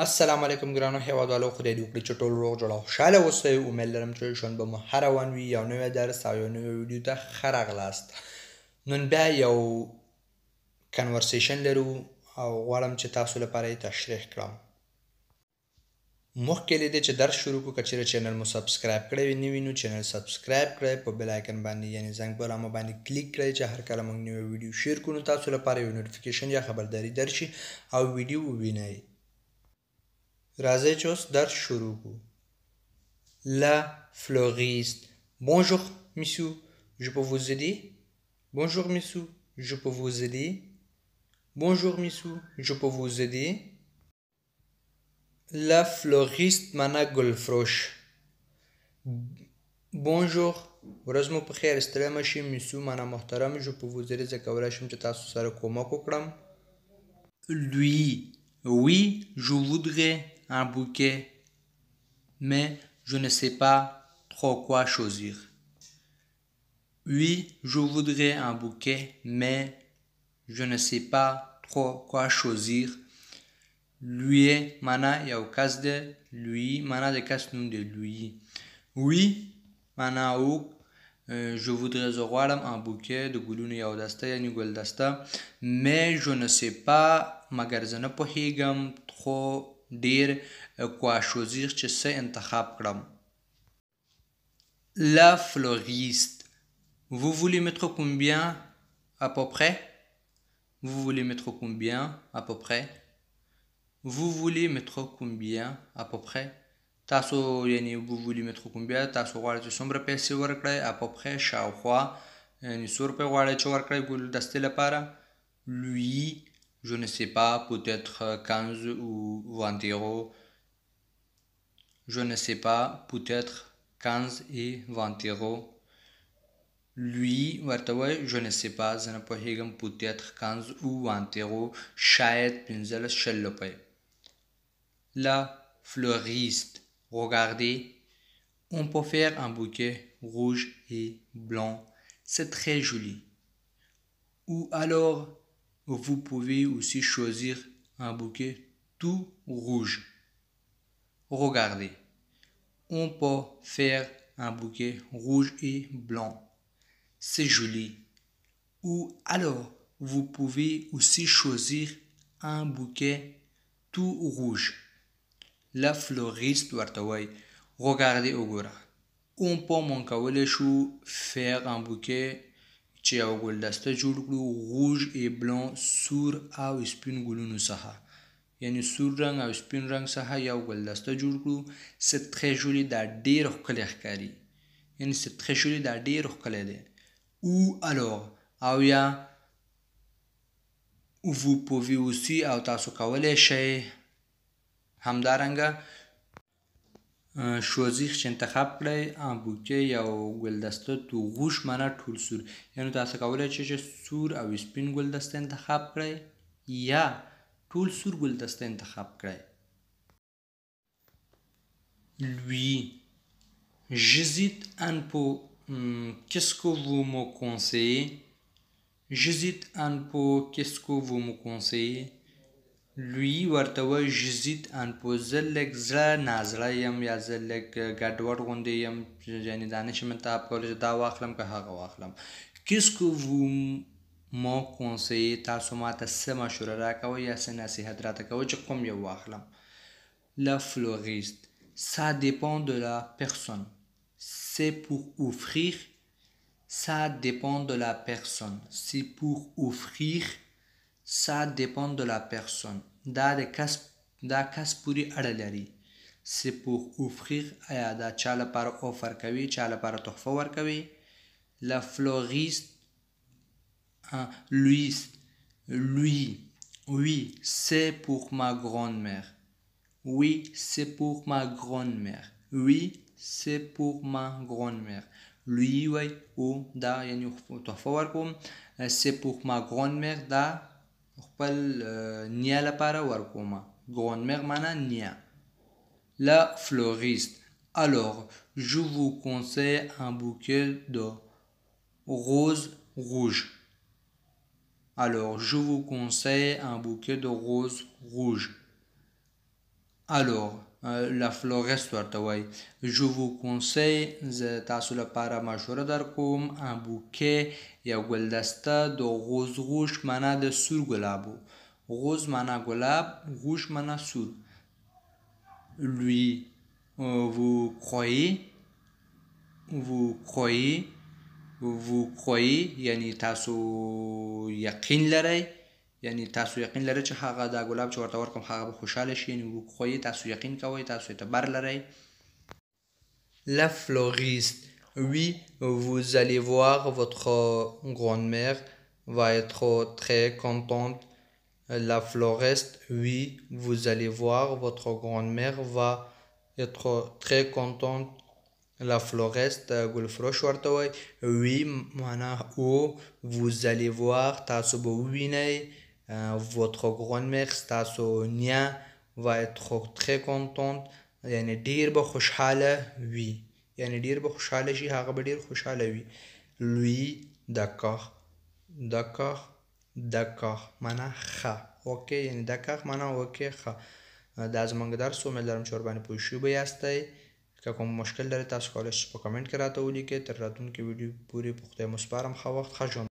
السلام علیکم ګرانو هیوادوالو، خدای دې وکړي چې ټول روغ جوړ او خوشحاله اوسئ. امید لرم چې ژوند به مو هر روان وي. یو نوی درس او یو نوی ویډیو ته ښه راغلاست. نن بیا یو کنورسیشن لرو او غواړم چې تاسو لپاره یې تشریح کړم. مخکې له دې چې درس شروع کړو، که چیرې چینل مو سبسکرایب کړی وي نه وي نو چینل سبسکرایب کړئ، په بیل آیکن باندې یعنې زنګ په علامه باندې کلیک کړئ چې هر کله موږ نوی ویډیو شیر کړو نو تاسو لپاره یو نوټیفیکیشن یا خبرداری درشي او ویډیو ووینئ. راځئ چې اوس درس شروع کړو. La fleuriste. Bonjour, monsieur. Je peux vous aider? Bonjour, monsieur. Je peux vous aider? Bonjour, monsieur. Je peux vous aider? La fleuriste معنا ګلفروش. Bonjour. ورځ مو په خیر، ستړی مه شئ. monsieur معنا محترم. Je peux vous aider. زه کولی شم چې تاسو سره کومک وکړم. Lui. Oui, je voudrais un bouquet, mais je ne sais pas trop quoi choisir. Oui, je voudrais un bouquet, mais je ne sais pas trop quoi choisir. Lui mana یو کس ده. lui mana د کس نوم دی. lui. Oui mana او. je voudrais زه غواړم un bouquet د ګلونو یو دسته یعنی ګل دسته. mais je ne sais pas مګر زه نه پوهیږم trop ډیر quoi choisir چې څه انتخاب کړم. La fleuriste. Vous voulez mettre combien à peu près? Vous voulez mettre combien à peu près? Vous voulez mettre combien à peu près? تاسو یعنی vous voulez mettre combien تاسو غواړئ چې څومره پیسې ورکړئ. à peu près شاوخوا یعنی 100 روپۍ غواړئ چې ورکړئ ګل دستې لپاره. lui je ne sais pas peut-être 15 ou 20 euros. je ne sais pas peut-être 15 et 20 euros. lui ورته وای je ne sais pas زه نه پوهیږم peut-être 15 ou 20 euros شاید 15 روپۍ. La fleuriste. Regardez, on peut faire un bouquet rouge et blanc. C'est très joli. Ou alors, vous pouvez aussi choisir un bouquet tout rouge. Regardez, on peut faire un bouquet rouge et blanc. C'est joli. Ou alors, vous pouvez aussi choisir un bouquet tout rouge. La fleuriste ورته وای regardez وګوره. on peut مونږ کولی شو faire un bouquet چې یو ګلدسته جوړ کړو rouge et blanc سور او سپین ګلونو څخه یعنی سور رنګ او سپین رنګ څخه یو ګلدسته جوړ کړو. c'est très joli دا ډیر ښکلی ښکاري یعنی c'est très joli دا ډیر ښکلی دی. ou alors او یا vous pouvez aussi او تاسو کولی شئ همدارنګه choisir چې انتخاب کړئ un bouquet یو ګلدسته تو rouge معنا ټول سور یعنی تاسو کولی شئ چې سور او سپین ګلدسته انتخاب کړئ یا ټول سور ګلدسته انتخاب کړئ. lui j'hésite un peu. qu'est-ce que vous me conseillez? j'hésite un peu. qu'est-ce que vous me conseillez? lui ورته وای j'hésite un peu زه لږ زړه نازړه یم یا زه لږ ګډوډ غوندې یم یعنې دا نشم انتخاب کولی چې دا واخلم که هغه واخلم. qu'est-ce que vous me conseillez تاسو ماته څه مشوره راکوئ یا څه نصیحت راته کوئ چې کوم یو واخلم. La fleuriste. ça dépend de la personne. c'est pour offrir. ça dépend de la personne. c'est pour offrir. ça dépend de la personne. دا کس پورې اړه لري. c'est pour offrir ایا دا چا لپاره اوفر کوي چا لپاره تحفه ورکوي. La fleuriste. lui oui c'est pour ma grand-mère. oui c'est pour ma grand-mère. oui c'est pour ma grand-mère. lui وای او دا یعنی تحفه ورکوم. c'est pour ma grand-mère دا خپل نیا لپاره ورکومه. grand-mère معنا نیا. La fleuriste. alors je vous conseille un bouquet de roses rouges. alors je vous conseille un bouquet de roses rouges. alors la floriste ورته وایي je vous conseille زه تاسو لپاره مشوره در کوم un bouquet یا ګلدسته د غوز غوش معنا د سور ګلابو غوز معنا ګلاب غوش معنا سور lui vous croyez یعنی تاسو یقین لرئ یعنی تاسو یقین لرئ چې هغه دا ګلاب چې ورته ورکوم هغه به خوشحاله شي یعنی vous croyez تاسو یقین کوئ تاسو اعتبار لرئ La fleuriste oui vous allez voir votre grand-mère va être très contente La fleuriste oui vous allez voir votre grand-mère va être très contente La floriste ګلفروش ورته وایي oui معنا او vous allez voir تاسو به ووینئ votre grand-mère ستاسو نیا va être très contente یعنی ډیر به خوشحاله وي یعنی ډیر به خوشحاله شي هغه به ډیر خوشحاله وي lui d'accord معنا ښه اوکې یعنی d'accord معنا اوکې ښه دا زموږ درس امید لرم چې ورباندې پوه شوي به یاستئ که کوم مشکل لرئ تاسو کولی شئ په کمنټ کې راته ولیکئ تر راتلونکي ویډیو پورې په خدای مو سپارم ښه وخت ښه ژوند